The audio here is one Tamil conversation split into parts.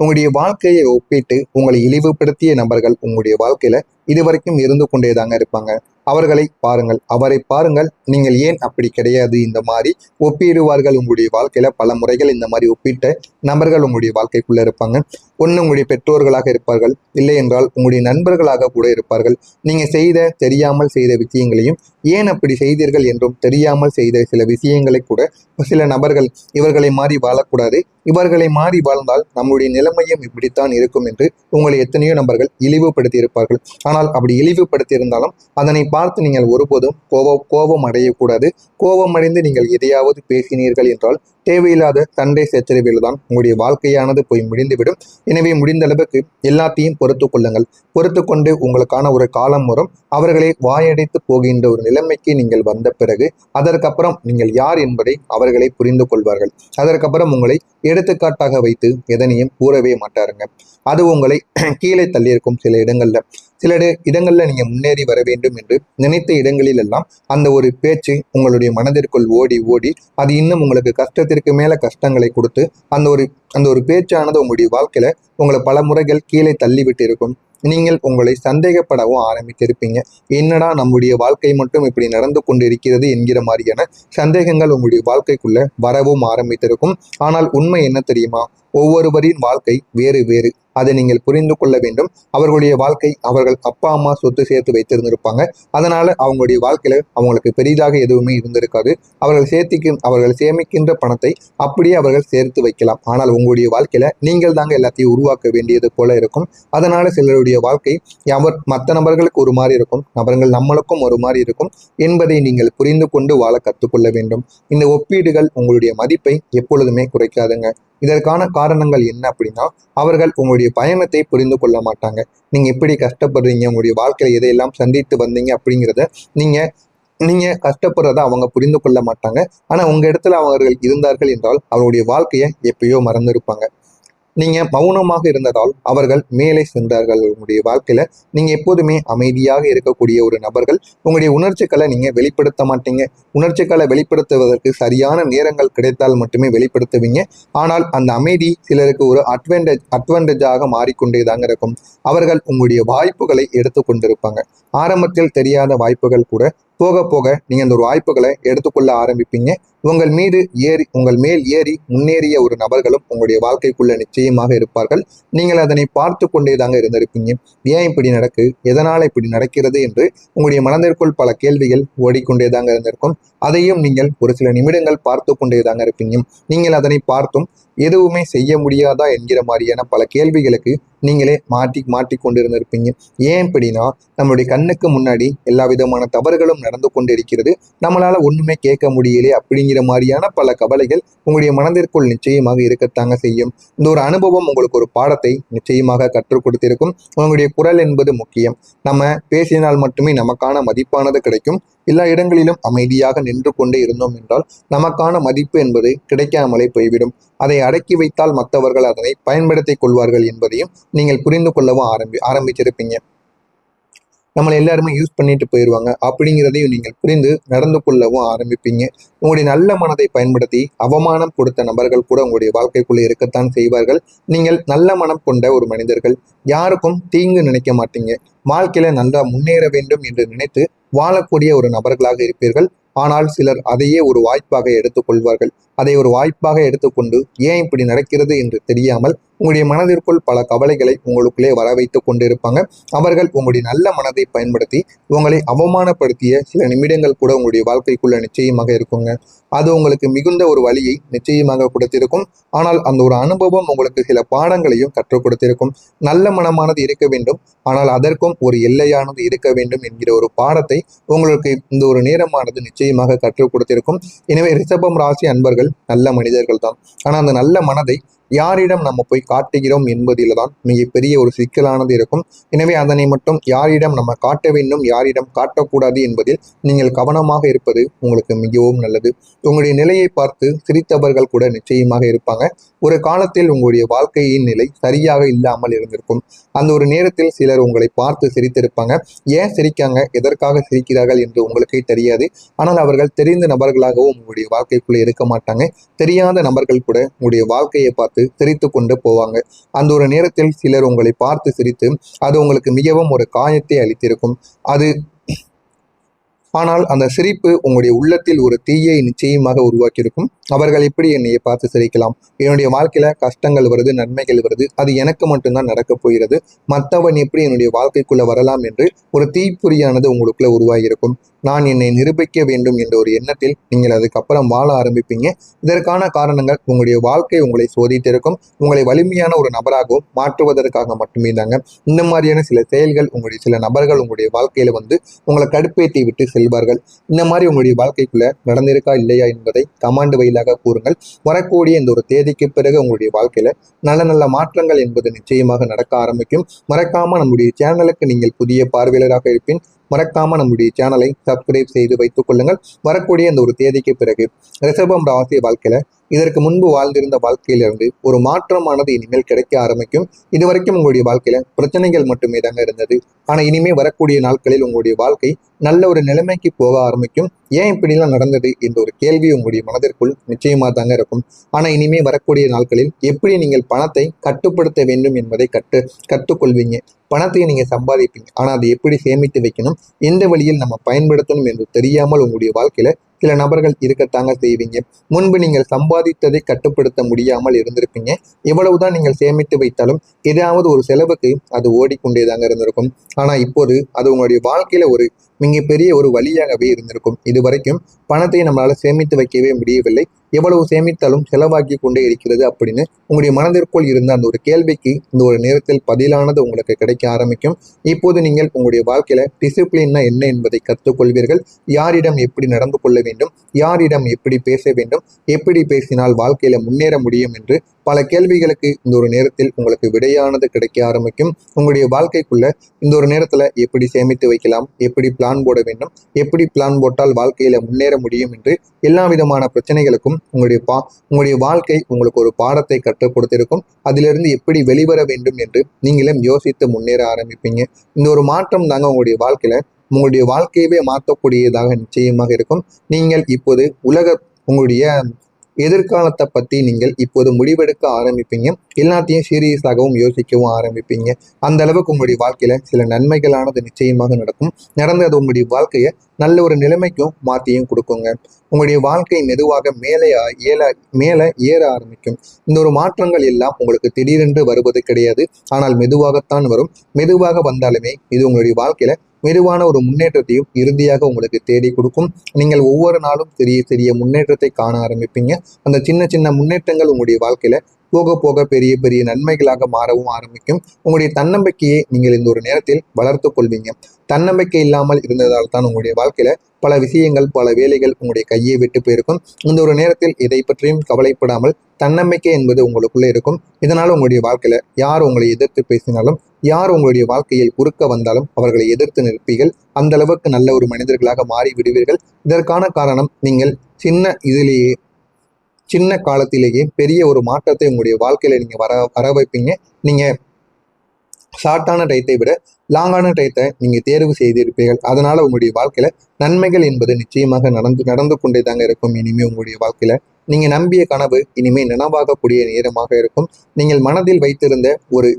உங்களுடைய வாழ்க்கையை ஒப்பிட்டு உங்களை இழிவுபடுத்திய நபர்கள் உங்களுடைய வாழ்க்கையில இதுவரைக்கும் இருந்து கொண்டேதாங்க இருப்பாங்க. அவர்களை பாருங்கள், அவரை பாருங்கள். நீங்கள் ஏன் அப்படி கிடையாது இந்த மாதிரி ஒப்பிடுவார்கள். உங்களுடைய வாழ்க்கையில பல முறைகள் இந்த மாதிரி ஒப்பிட்ட நபர்கள் உங்களுடைய வாழ்க்கைக்குள்ள இருப்பாங்க. ஒன்று உங்களுடைய பெற்றோர்களாக இருப்பார்கள், இல்லை என்றால் உங்களுடைய நண்பர்களாக கூட இருப்பார்கள். நீங்க செய்த தெரியாமல் செய்த விஷயங்களையும் ஏன் அப்படி செய்தீர்கள் என்றும் தெரியாமல் செய்த சில விஷயங்களை கூட சில நபர்கள் இவர்களை மாறி வாழக்கூடாது, இவர்களை மாறி வாழ்ந்தால் நம்முடைய நிலைமையும் இப்படித்தான் இருக்கும் என்று உங்களை எத்தனையோ நபர்கள் இழிவுபடுத்தி இருப்பார்கள். ஆனால் அப்படி இழிவுபடுத்தி இருந்தாலும் அதனை பார்த்து நீங்கள் ஒருபோதும் கோபம் அடையக்கூடாது. கோபம் அடைந்து நீங்கள் எதையாவது பேசினீர்கள் என்றால் தேவையில்லாத சண்டை சச்சரவில் தான் உங்களுடைய வாழ்க்கையானது போய் முடிந்துவிடும். எனவே முடிந்த அளவுக்கு எல்லாத்தையும் பொறுத்து கொள்ளுங்கள். பொறுத்து கொண்டு உங்களுக்கான ஒரு காலம் வரும். அவர்களை வாயடைத்து போகின்ற ஒரு நிலைமைக்கு நீங்கள் வந்த பிறகு அதற்கப்புறம் நீங்கள் யார் என்பதை அவர்களை புரிந்து கொள்வார்கள். அதற்கப்புறம் உங்களை எடுத்துக்காட்டாக வைத்து எதனையும் கூறவே மாட்டாருங்க. அது உங்களை கீழே தள்ளியிருக்கும். சில இடங்கள்ல நீங்க முன்னேறி வர வேண்டும் என்று நினைத்த இடங்களில் எல்லாம் அந்த ஒரு பேச்சு உங்களுடைய மனதிற்குள் ஓடி ஓடி அது இன்னும் உங்களுக்கு கஷ்டத்திற்கு மேல கஷ்டங்களை கொடுத்து அந்த ஒரு பேச்சானது உங்களுடைய வாழ்க்கையில உங்களை பல முறைகள் கீழே தள்ளிவிட்டு இருக்கும். நீங்கள் உங்களை சந்தேகப்படவும் ஆரம்பித்திருப்பீங்க. என்னடா நம்முடைய வாழ்க்கை மட்டும் இப்படி நடந்து கொண்டு இருக்கிறது என்கிற மாதிரியான சந்தேகங்கள் உங்களுடைய வாழ்க்கைக்குள்ள வரவும் ஆரம்பித்திருக்கும். ஆனால் உண்மை என்ன தெரியுமா? ஒவ்வொருவரின் வாழ்க்கை வேறு வேறு. அதை நீங்கள் புரிந்து கொள்ள வேண்டும். அவர்களுடைய வாழ்க்கை அவர்கள் அப்பா அம்மா சொத்து சேர்த்து வைத்திருந்திருப்பாங்க. அதனால அவங்களுடைய வாழ்க்கையில அவங்களுக்கு பெரிதாக எதுவுமே இருந்திருக்காது. அவர்கள் சேமிக்கின்ற பணத்தை அப்படியே அவர்கள் சேர்த்து வைக்கலாம். ஆனால் உங்களுடைய வாழ்க்கையில நீங்கள் தாங்க எல்லாத்தையும் உருவாக்க வேண்டியது போல இருக்கும். அதனால சிலருடைய வாழ்க்கை மற்ற நபர்களுக்கு ஒரு மாதிரி இருக்கும், நபர்கள் நம்மளுக்கும் ஒரு மாதிரி இருக்கும் என்பதை நீங்கள் புரிந்து கொண்டு வாழ கற்றுக்கொள்ள வேண்டும். இந்த ஒப்பீடுகள் உங்களுடைய மதிப்பை எப்பொழுதுமே குறைக்காதுங்க. இதற்கான காரணங்கள் என்ன அப்படின்னா, அவர்கள் உங்களுடைய பயணத்தை புரிந்து கொள்ள மாட்டாங்க. நீங்க எப்படி கஷ்டப்படுறீங்க, உங்களுடைய வாழ்க்கையில எதையெல்லாம் சந்தித்து வந்தீங்க அப்படிங்கிறத நீங்க கஷ்டப்படுறத அவங்க புரிந்து கொள்ள மாட்டாங்க. ஆனா உங்க இடத்துல அவர்கள் இருந்தார்கள் என்றால் அவருடைய வாழ்க்கையை எப்பயோ மறந்திருப்பாங்க. நீங்க மௌனமாக இருந்ததால் அவர்கள் மேலே சென்றார்கள். உங்களுடைய வாழ்க்கையில நீங்க எப்போதுமே அமைதியாக இருக்கக்கூடிய ஒரு நபர்கள். உங்களுடைய உணர்ச்சிகளை நீங்க வெளிப்படுத்த மாட்டீங்க. உணர்ச்சிகளை வெளிப்படுத்துவதற்கு சரியான நேரங்கள் கிடைத்தால் மட்டுமே வெளிப்படுத்துவீங்க. ஆனால் அந்த அமைதி சிலருக்கு ஒரு அட்வான்டேஜாக மாறிக்கொண்டேதாங்க இருக்கும். அவர்கள் உங்களுடைய வாய்ப்புகளை எடுத்து கொண்டிருப்பாங்க. ஆரம்பத்தில் தெரியாத வாய்ப்புகள் கூட போக போக நீங்க அந்த ஒரு வாய்ப்புகளை எடுத்துக்கொள்ள ஆரம்பிப்பீங்க. உங்கள் மேல் ஏறி முன்னேறிய ஒரு நபர்களும் உங்களுடைய வாழ்க்கைக்குள்ள நிச்சயமாக இருப்பார்கள். நீங்கள் அதனை பார்த்து கொண்டே தாங்க இருந்திருப்பீங்க. ஏன் இப்படி நடக்கு, எதனால இப்படி நடக்கிறது என்று உங்களுடைய மனதிற்குள் பல கேள்விகள் ஓடிக்கொண்டே தாங்க இருந்திருக்கும். அதையும் நீங்கள் ஒரு சில நிமிடங்கள் பார்த்து கொண்டே தாங்க இருப்பீங்க. நீங்கள் அதனை பார்த்தும் எதுவுமே செய்ய முடியாதா என்கிற மாதிரியான பல கேள்விகளுக்கு நீங்களே மாட்டி கொண்டிருந்திருப்பீங்க. ஏன் இப்படின்னா, நம்மளுடைய கண்ணுக்கு முன்னாடி எல்லா விதமான தவறுகளும் நடந்து கொண்டிருக்கிறது, நம்மளால ஒண்ணுமே கேட்க முடியலே அப்படிங்கிற மாதிரியான பல கவலைகள் உங்களுடைய மனதிற்குள் நிச்சயமாக இருக்கத்தாங்க செய்யும். இந்த ஒரு அனுபவம் உங்களுக்கு ஒரு பாடத்தை நிச்சயமாக கற்றுக் கொடுத்திருக்கும். உங்களுடைய குரல் என்பது முக்கியம். நம்ம பேசினால் மட்டுமே நமக்கான மதிப்பானது கிடைக்கும். எல்லா இடங்களிலும் அமைதியாக நின்று கொண்டே இருந்தோம் என்றால் நமக்கான மதிப்பு என்பது கிடைக்காமலே போய்விடும். அதை அடக்கி வைத்தால் மற்றவர்கள் அதனை பயன்படுத்திக் கொள்வார்கள் என்பதையும் நீங்கள் புரிந்து கொள்ளவும் ஆரம்பிச்சிருப்பீங்க. நம்மளை எல்லாருமே யூஸ் பண்ணிட்டு போயிடுவாங்க அப்படிங்கிறதையும் நீங்கள் புரிந்து நடந்து கொள்ளவும் ஆரம்பிப்பீங்க. உங்களுடைய நல்ல மனதை பயன்படுத்தி அவமானம் கொடுத்த நபர்கள் கூட உங்களுடைய வாழ்க்கைக்குள்ளே இருக்கத்தான் செய்வார்கள். நீங்கள் நல்ல மனம் கொண்ட ஒரு மனிதர்கள், யாருக்கும் தீங்கு நினைக்க மாட்டீங்க. வாழ்க்கையில நல்லா முன்னேற வேண்டும் என்று நினைத்து வாழக்கூடிய ஒரு நபர்களாக இருப்பீர்கள். ஆனால் சிலர் அதையே ஒரு வாய்ப்பாக எடுத்துக்கொள்வார்கள். அதை ஒரு வாய்ப்பாக எடுத்துக்கொண்டு ஏன் இப்படி நடக்கிறது என்று தெரியாமல் உங்களுடைய மனதிற்குள் பல கவலைகளை உங்களுக்குள்ளே வர வைத்து கொண்டிருப்பாங்க. அவர்கள் உங்களுடைய நல்ல மனதை பயன்படுத்தி உங்களை அவமானப்படுத்திய சில நிமிடங்கள் கூட உங்களுடைய வாழ்க்கைக்குள்ள நிச்சயமாக இருக்குங்க. அது உங்களுக்கு மிகுந்த ஒரு வழியை நிச்சயமாக கொடுத்திருக்கும். ஆனால் அந்த ஒரு அனுபவம் உங்களுக்கு சில பாடங்களையும் கற்றுக் கொடுத்திருக்கும். நல்ல மனமானது இருக்க வேண்டும், ஆனால் அதற்கும் ஒரு எல்லையானது இருக்க வேண்டும் என்கிற ஒரு பாடத்தை உங்களுக்கு இந்த ஒரு நேரமானது நிச்சயமாக கற்றுக் கொடுத்திருக்கும். எனவே ரிஷபம் ராசி அன்பர்கள் நல்ல மனிதர்கள் தான். ஆனால் அந்த நல்ல மனதை யாரிடம் நம்ம போய் காட்டுகிறோம் என்பதில் தான் மிகப்பெரிய ஒரு சிக்கலானது இருக்கும். எனவே அதனை மட்டும் யாரிடம் நம்ம காட்ட வேண்டும், யாரிடம் காட்டக்கூடாது என்பதில் நீங்கள் கவனமாக இருப்பது உங்களுக்கு மிகவும் நல்லது. உங்களுடைய நிலையை பார்த்து சிரித்தவர்கள் கூட நிச்சயமாக இருப்பாங்க. ஒரு காலத்தில் உங்களுடைய வாழ்க்கையின் நிலை சரியாக இல்லாமல் இருந்திருக்கும். அந்த ஒரு நேரத்தில் சிலர் உங்களை பார்த்து சிரித்திருப்பாங்க. ஏன் சிரிக்காங்க, எதற்காக சிரிக்கிறார்கள் என்று உங்களுக்கே தெரியாது. ஆனால் அவர்கள் தெரிந்த நபர்களாகவும் உங்களுடைய வாழ்க்கைக்குள்ளே இருக்க மாட்டாங்க. தெரியாத நபர்கள் கூட உங்களுடைய வாழ்க்கையை பார்த்து பார்த்து சிரித்து கொண்டு போவாங்க. அந்த ஒரு நேரத்தில் சிலர் உங்களை பார்த்து சிரித்து அது உங்களுக்கு மிகவும் ஒரு காயத்தை அளித்திருக்கும். அது ஆனால் அந்த சிரிப்பு உங்களுடைய உள்ளத்தில் ஒரு தீயை நிச்சயமாக உருவாக்கியிருக்கும். அவர்கள் எப்படி என்னைய பார்த்து சிரிக்கலாம், என்னுடைய வாழ்க்கையில கஷ்டங்கள் வருது, நன்மைகள் வருது, அது எனக்கு மட்டும்தான் நடக்கப் போகிறது, மற்றவன் எப்படி என்னுடைய வாழ்க்கைக்குள்ள வரலாம் என்று ஒரு தீப்பொறியானது உங்களுக்குள்ள உருவாகியிருக்கும். நான் என்னை நிரூபிக்க வேண்டும் என்ற ஒரு எண்ணத்தில் நீங்கள் அதுக்கப்புறம் வாழ ஆரம்பிப்பீங்க. இதற்கான காரணங்கள் உங்களுடைய வாழ்க்கை உங்களை சோதித்திருக்கும். உங்களை வலிமையான ஒரு நபராகவும் மாற்றுவதற்காக மட்டுமே தாங்க இந்த மாதிரியான சில செயல்கள் உங்களுடைய சில நபர்கள் உங்களுடைய வாழ்க்கையில வந்து உங்களை கடுப்பேற்றி விட்டு செல்வார்கள். இந்த மாதிரி உங்களுடைய வாழ்க்கைக்குள்ள நடந்திருக்கா இல்லையா என்பதை கமாண்ட் வாயிலாக கூறுங்கள். வரக்கூடிய இந்த ஒரு தேதிக்கு பிறகு உங்களுடைய வாழ்க்கையில நல்ல நல்ல மாற்றங்கள் என்பது நிச்சயமாக நடக்க ஆரம்பிக்கும். மறக்காம நம்முடைய சேனலுக்கு நீங்கள் புதிய பார்வையாளராக இருப்பின் மறக்காம நம்முடைய சேனலை சப்ஸ்கிரைப் செய்து வைத்துக் கொள்ளுங்கள். வரக்கூடிய இந்த ஒரு தேதிக்கு பிறகு ரிஷபம் ராசி வாழ்க்கையில இதற்கு முன்பு வாழ்ந்திருந்த வாழ்க்கையிலிருந்து ஒரு மாற்றமானது இனிமேல் கிடைக்க ஆரம்பிக்கும். இதுவரைக்கும் உங்களுடைய வாழ்க்கையில பிரச்சனைகள் மட்டுமே தாங்க இருந்தது. ஆனா இனிமே வரக்கூடிய நாட்களில் உங்களுடைய வாழ்க்கை நல்ல ஒரு நிலைமைக்கு போக ஆரம்பிக்கும். ஏன் இப்படிலாம் நடந்தது என்ற ஒரு கேள்வி உங்களுடைய மனதிற்குள் நிச்சயமா தாங்க இருக்கும். ஆனா இனிமே வரக்கூடிய நாட்களில் எப்படி நீங்கள் பணத்தை கட்டுப்படுத்த வேண்டும் என்பதை கற்றுக்கொள்வீங்க. பணத்தை நீங்க சம்பாதிப்பீங்க. ஆனா அதை எப்படி சேமித்து வைக்கணும், எந்த வழியில் நம்ம பயன்படுத்தணும் என்று தெரியாமல் உங்களுடைய வாழ்க்கையில சில நபர்கள் இருக்கத்தாங்க செய்வீங்க. முன்பு நீங்கள் சம்பாதித்ததை கட்டுப்படுத்த முடியாமல் இருந்திருப்பீங்க. எவ்வளவுதான் நீங்கள் சேமித்து வைத்தாலும் ஏதாவது ஒரு செலவுக்கு அது ஓடிக்கொண்டேதாங்க இருந்திருக்கும். ஆனா இப்போது அது உங்களுடைய வாழ்க்கையில ஒரு மிகப்பெரிய ஒரு வழியாகவே இருந்திருக்கும். இதுவரைக்கும் பணத்தை நம்மளால சேமித்து வைக்கவே முடியவில்லை, எவ்வளவு சேமித்தாலும் செலவாக்கி கொண்டே இருக்கிறது அப்படின்னு உங்களுடைய மனதிற்குள் இருந்த அந்த ஒரு கேள்விக்கு இந்த ஒரு நேரத்தில் பதிலானது உங்களுக்கு கிடைக்க ஆரம்பிக்கும். இப்போது நீங்கள் உங்களுடைய வாழ்க்கையில டிசிப்ளின்னா என்ன என்பதை கற்றுக்கொள்வீர்கள். யாரிடம் எப்படி நடந்து கொள்ள வேண்டும், யாரிடம் எப்படி பேச வேண்டும், எப்படி பேசினால் வாழ்க்கையில முன்னேற முடியும் என்று பல கேள்விகளுக்கு இந்த ஒரு நேரத்தில் உங்களுக்கு விடையானது கிடைக்க ஆரம்பிக்கும். உங்களுடைய வாழ்க்கைக்குள்ள இந்த ஒரு நேரத்துல எப்படி சேமித்து வைக்கலாம், எப்படி பிளான் போட வேண்டும், எப்படி பிளான் போட்டால் வாழ்க்கையில முன்னேற முடியும் என்று எல்லா விதமான பிரச்சனைகளுக்கும் உங்களுடைய வாழ்க்கை உங்களுக்கு ஒரு பாடத்தை கற்றுக் கொடுத்திருக்கும். அதிலிருந்து எப்படி வெளிவர வேண்டும் என்று நீங்களும் யோசித்து முன்னேற ஆரம்பிப்பீங்க. இந்த ஒரு மாற்றம் தாங்க உங்களுடைய வாழ்க்கையவே மாற்றக்கூடியதாக நிச்சயமாக இருக்கும். நீங்கள் இப்போது உங்களுடைய எதிர்காலத்தை பற்றி நீங்கள் இப்போது முடிவெடுக்க ஆரம்பிப்பீங்க. எல்லாத்தையும் சீரியஸாகவும் யோசிக்கவும் ஆரம்பிப்பீங்க. அந்த அளவுக்கு உங்களுடைய வாழ்க்கையில சில நன்மைகளானது நிச்சயமாக நடக்கும். நடந்தது உங்களுடைய வாழ்க்கையை நல்ல ஒரு நிலைமைக்கும் மாற்றியும் கொடுக்குங்க. உங்களுடைய வாழ்க்கை மெதுவாக மேலே ஏற ஆரம்பிக்கும். இந்த ஒரு மாற்றங்கள் எல்லாம் உங்களுக்கு திடீரென்று வருவது கிடையாது. ஆனால் மெதுவாகத்தான் வரும். மெதுவாக வந்தாலுமே இது உங்களுடைய வாழ்க்கையில மெதுவான ஒரு முன்னேற்றத்தையும் இறுதியாக உங்களுக்கு தேடி கொடுக்கும். நீங்கள் ஒவ்வொரு நாளும் சிறிய சிறிய முன்னேற்றத்தை காண ஆரம்பிப்பீங்க. அந்த சின்ன சின்ன முன்னேற்றங்கள் உங்களுடைய வாழ்க்கையில போக போக பெரிய பெரிய நன்மைகளாக மாறவும் ஆரம்பிக்கும். உங்களுடைய தன்னம்பிக்கையை நீங்கள் இந்த ஒரு நேரத்தில் வளர்த்து கொள்வீங்க. தன்னம்பிக்கை இல்லாமல் இருந்ததால் தான் உங்களுடைய வாழ்க்கையில பல விஷயங்கள், பல வேலைகள் உங்களுடைய கையை விட்டு போயிருக்கும். இந்த ஒரு நேரத்தில் இதை பற்றியும் கவலைப்படாமல் தன்னம்பிக்கை என்பது உங்களுக்குள்ளே இருக்கும். இதனால உங்களுடைய வாழ்க்கையில யார் உங்களை எதிர்த்து பேசினாலும், யார் உங்களுடைய வாழ்க்கையில் குறுக்க வந்தாலும் அவர்களை எதிர்த்து நிற்பீர்கள். அந்த அளவுக்கு நல்ல ஒரு மனிதர்களாக மாறி விடுவீர்கள். இதற்கான காரணம் நீங்கள் சின்ன காலத்திலேயே பெரிய ஒரு மாற்றத்தை உங்களுடைய வாழ்க்கையில நீங்க வர வைப்பீங்க. நீங்க ஷார்ட்டான டயத்தை விட லாங்கான டயத்தை நீங்க தேர்வு செய்திருப்பீர்கள். அதனால உங்களுடைய வாழ்க்கையில நன்மைகள் என்பது நிச்சயமாக நடந்து கொண்டே தாங்க இருக்கும். இனிமே உங்களுடைய வாழ்க்கையில நீங்க நம்பிய கனவு இனிமே நனவாகக்கூடிய நேரமாக இருக்கும். நீங்கள் மனதில் வைத்திருந்த ஒரு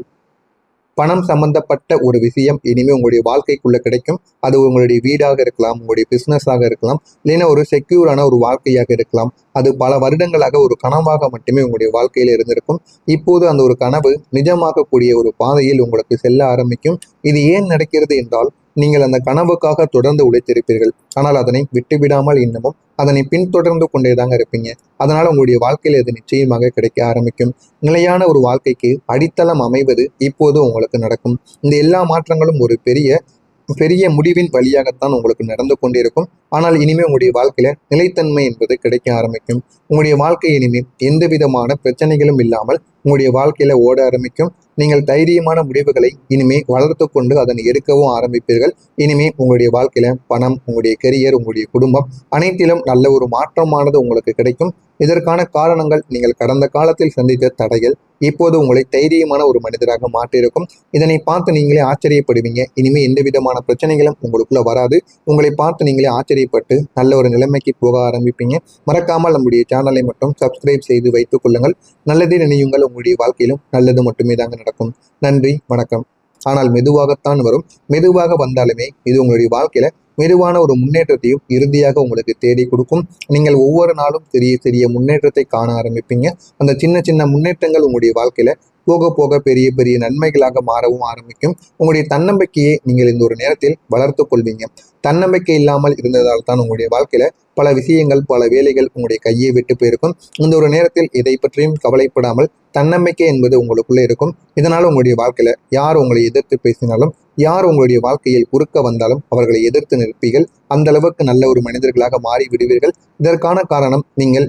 பணம் சம்பந்தப்பட்ட ஒரு விஷயம் இனிமே உங்களுடைய வாழ்க்கைக்குள்ள கிடைக்கும். அது உங்களுடைய வீடாக இருக்கலாம், உங்களுடைய பிசினஸாக இருக்கலாம், இல்லைன்னா ஒரு செக்யூரான ஒரு வாழ்க்கையாக இருக்கலாம். அது பல வருடங்களாக ஒரு கனவாக மட்டுமே உங்களுடைய வாழ்க்கையில இருந்திருக்கும். இப்போது அந்த ஒரு கனவு நிஜமாகக்கூடிய ஒரு பாதையில் உங்களுக்கு செல்ல ஆரம்பிக்கும். இது ஏன் நடக்கிறது என்றால், நீங்கள் அந்த கனவுக்காக தொடர்ந்து உழைத்திருப்பீர்கள். ஆனால் அதனை விட்டுவிடாமல் இன்னமும் அதனை பின்தொடர்ந்து கொண்டேதாங்க இருப்பீங்க. அதனால உங்களுடைய வாழ்க்கையில இது நிச்சயமாக கிடைக்க ஆரம்பிக்கும். நிலையான ஒரு வாழ்க்கைக்கு அடித்தளம் அமைவது இப்போது உங்களுக்கு நடக்கும். இந்த எல்லா மாற்றங்களும் ஒரு பெரிய பெரிய முடிவின் வழியாகத்தான் உங்களுக்கு நடந்து கொண்டிருக்கும். ஆனால் இனிமே உங்களுடைய வாழ்க்கையில நிலைத்தன்மை என்பது கிடைக்க ஆரம்பிக்கும். உங்களுடைய வாழ்க்கை இனிமே எந்த விதமான பிரச்சனைகளும் இல்லாமல் உங்களுடைய வாழ்க்கையில ஓட ஆரம்பிக்கும். நீங்கள் தைரியமான முடிவுகளை இனிமே வளர்த்து கொண்டு அதனை எடுக்கவும் ஆரம்பிப்பீர்கள். இனிமே உங்களுடைய வாழ்க்கையில பணம், உங்களுடைய கெரியர், உங்களுடைய குடும்பம் அனைத்திலும் நல்ல ஒரு மாற்றமானது உங்களுக்கு கிடைக்கும். இதற்கான காரணங்கள் நீங்கள் கடந்த காலத்தில் சந்தித்த தடைகள் இப்போது உங்களை தைரியமான ஒரு மனிதராக மாற்றியிருக்கும். இதனை பார்த்து நீங்களே ஆச்சரியப்படுவீங்க. இனிமே எந்த விதமான பிரச்சனைகளும் உங்களுக்குள்ள வராது. உங்களை பார்த்து நீங்களே ஆச்சரியப்பட்டு நல்ல ஒரு நிலைமைக்கு போக ஆரம்பிப்பீங்க. மறக்காமல் நம்முடைய சேனலை மட்டும் சப்ஸ்கிரைப் செய்து வைத்துக் கொள்ளுங்கள். நல்லதே நினையுங்கள். உங்களுடைய வாழ்க்கையிலும் நல்லது மட்டுமே தாங்க நடக்கும். நன்றி, வணக்கம். ஆனால் மெதுவாகத்தான் வரும். மெதுவாக வந்தாலுமே இது உங்களுடைய வாழ்க்கையில மெதுவான ஒரு முன்னேற்றத்தையும் இறுதியாக உங்களுக்கு தேடி கொடுக்கும். நீங்கள் ஒவ்வொரு நாளும் சிறிய சிறிய முன்னேற்றத்தை காண ஆரம்பிப்பீங்க. அந்த சின்ன சின்ன முன்னேற்றங்கள் உங்களுடைய வாழ்க்கையில போக போக பெரிய பெரிய நன்மைகளாக மாறவும் ஆரம்பிக்கும். உங்களுடைய தன்னம்பிக்கையை நீங்கள் இந்த ஒரு நேரத்தில் வளர்த்து கொள்வீங்க. தன்னம்பிக்கை இல்லாமல் இருந்ததால் தான் உங்களுடைய வாழ்க்கையில பல விஷயங்கள், பல வேலைகள் உங்களுடைய கையை விட்டு போயிருக்கும். இந்த ஒரு நேரத்தில் எதை பற்றியும் கவலைப்படாமல் தன்னம்பிக்கை என்பது உங்களுக்குள்ளே இருக்கும். இதனால உங்களுடைய வாழ்க்கையில யார் உங்களை எதிர்த்து பேசினாலும், யார் உங்களுடைய வாழ்க்கையில் குறுக்க வந்தாலும் அவர்களை எதிர்த்து நிற்பீர்கள். அந்த அளவுக்கு நல்ல ஒரு மனிதர்களாக மாறி விடுவீர்கள். இதற்கான காரணம் நீங்கள்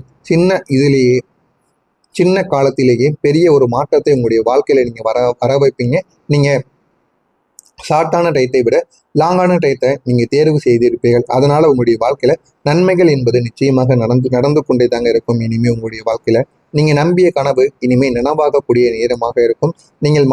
சின்ன காலத்திலேயே பெரிய ஒரு மாற்றத்தை உங்களுடைய வாழ்க்கையில நீங்க வர வைப்பீங்க. நீங்க ஷார்ட்டான டயத்தை விட லாங்கான டயத்தை நீங்க தேர்வு செய்திருப்பீர்கள். அதனால உங்களுடைய வாழ்க்கையில நன்மைகள் என்பது நிச்சயமாக நடந்து கொண்டே தாங்க இருக்கும். இனிமே உங்களுடைய வாழ்க்கையில நீங்க நம்பிய கனவு இனிமே நனவாகக்கூடிய நேரமாக இருக்கும். நீங்கள்